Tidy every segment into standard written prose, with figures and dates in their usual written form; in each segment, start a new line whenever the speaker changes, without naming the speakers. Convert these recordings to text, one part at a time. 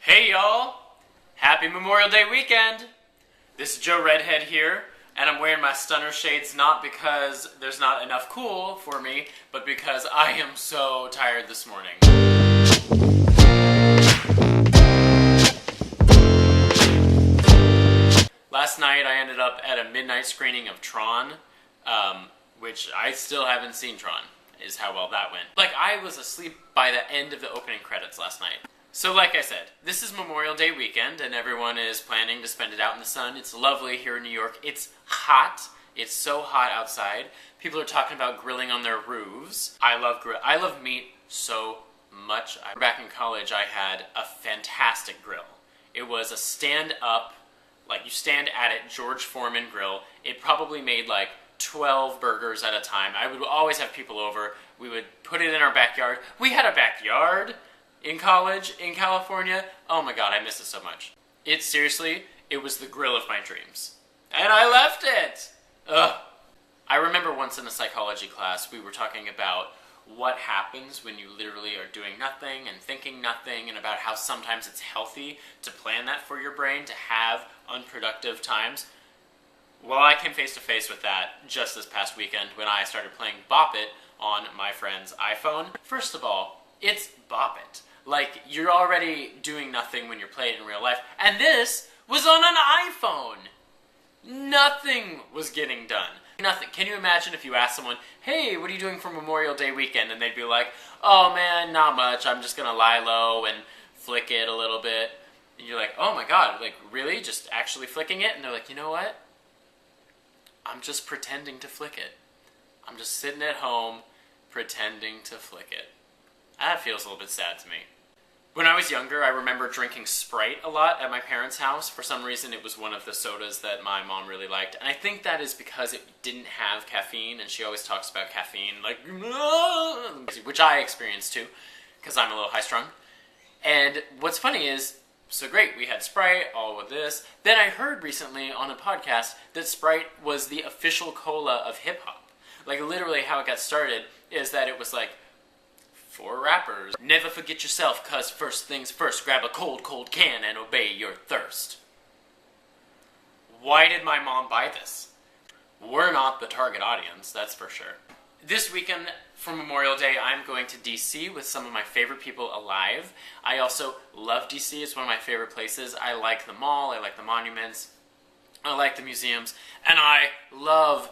Hey y'all! Happy Memorial Day weekend! This is JoeRedHead here, and I'm wearing my stunner shades not because there's not enough cool for me, but because I am so tired this morning. Last night I ended up at a midnight screening of Tron, which I still haven't seen Tron, is how well that went. Like, I was asleep by the end of the opening credits last night. So like I said, this is Memorial Day weekend and everyone is planning to spend it out in the sun. It's lovely here in New York. It's hot. It's so hot outside. People are talking about grilling on their roofs. I love meat so much. Back in college I had a fantastic grill. It was a stand-up, like you stand at it, George Foreman grill. It probably made like 12 burgers at a time. I would always have people over. We would put it in our backyard. We had a backyard in college, in California. Oh my god, I miss it so much. It was the grill of my dreams. And I left it! Ugh. I remember once in a psychology class, we were talking about what happens when you literally are doing nothing and thinking nothing, and about how sometimes it's healthy to plan that for your brain, to have unproductive times. Well, I came face to face with that just this past weekend when I started playing Bop It on my friend's iPhone. First of all, it's Bop It. Like, you're already doing nothing when you're playing it in real life, and this was on an iPhone! Nothing was getting done. Nothing. Can you imagine if you asked someone, hey, what are you doing for Memorial Day weekend? And they'd be like, oh man, not much, I'm just gonna lie low and flick it a little bit. And you're like, oh my god, like, really? Just actually flicking it? And they're like, you know what? I'm just pretending to flick it. I'm just sitting at home pretending to flick it. That feels a little bit sad to me. When I was younger, I remember drinking Sprite a lot at my parents' house. For some reason, it was one of the sodas that my mom really liked. And I think that is because it didn't have caffeine, and she always talks about caffeine, like, which I experience too, because I'm a little high-strung. And what's funny is, so great, we had Sprite, all with this. Then I heard recently on a podcast that Sprite was the official cola of hip-hop. Like, literally how it got started is that it was like, for rappers, never forget yourself, cause first things first, grab a cold, cold can and obey your thirst. Why did my mom buy this? We're not the target audience, that's for sure. This weekend, for Memorial Day, I'm going to DC with some of my favorite people alive. I also love DC, it's one of my favorite places. I like the mall, I like the monuments, I like the museums, and I love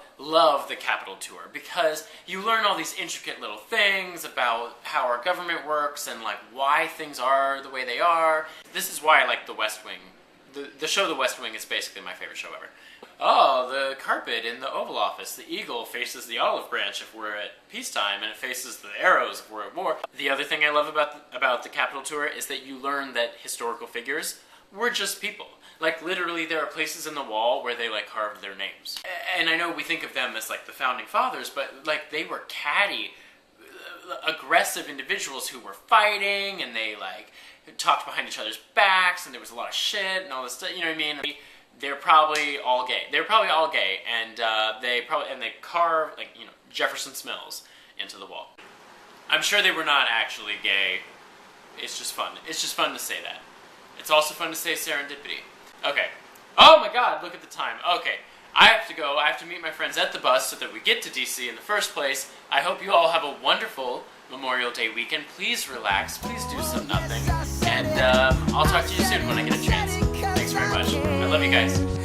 the Capitol Tour, because you learn all these intricate little things about how our government works and like why things are the way they are. This is why I like The West Wing. The show The West Wing is basically my favorite show ever. Oh, the carpet in the Oval Office. The eagle faces the olive branch if we're at peacetime, and it faces the arrows if we're at war. The other thing I love about the Capitol Tour is that you learn that historical figures were just people. Like, literally, there are places in the wall where they, like, carved their names. And I know we think of them as, like, the founding fathers, but, like, they were catty, aggressive individuals who were fighting, and they, like, talked behind each other's backs, and there was a lot of shit and all this stuff, you know what I mean? They're probably all gay. They're probably all gay, and they carved, like, you know, Jefferson Smells into the wall. I'm sure they were not actually gay. It's just fun. It's just fun to say that. It's also fun to say serendipity. Okay. Oh my god, look at the time. Okay. I have to go. I have to meet my friends at the bus so that we get to DC in the first place. I hope you all have a wonderful Memorial Day weekend. Please relax. Please do some nothing. And I'll talk to you soon when I get a chance. Thanks very much. I love you guys.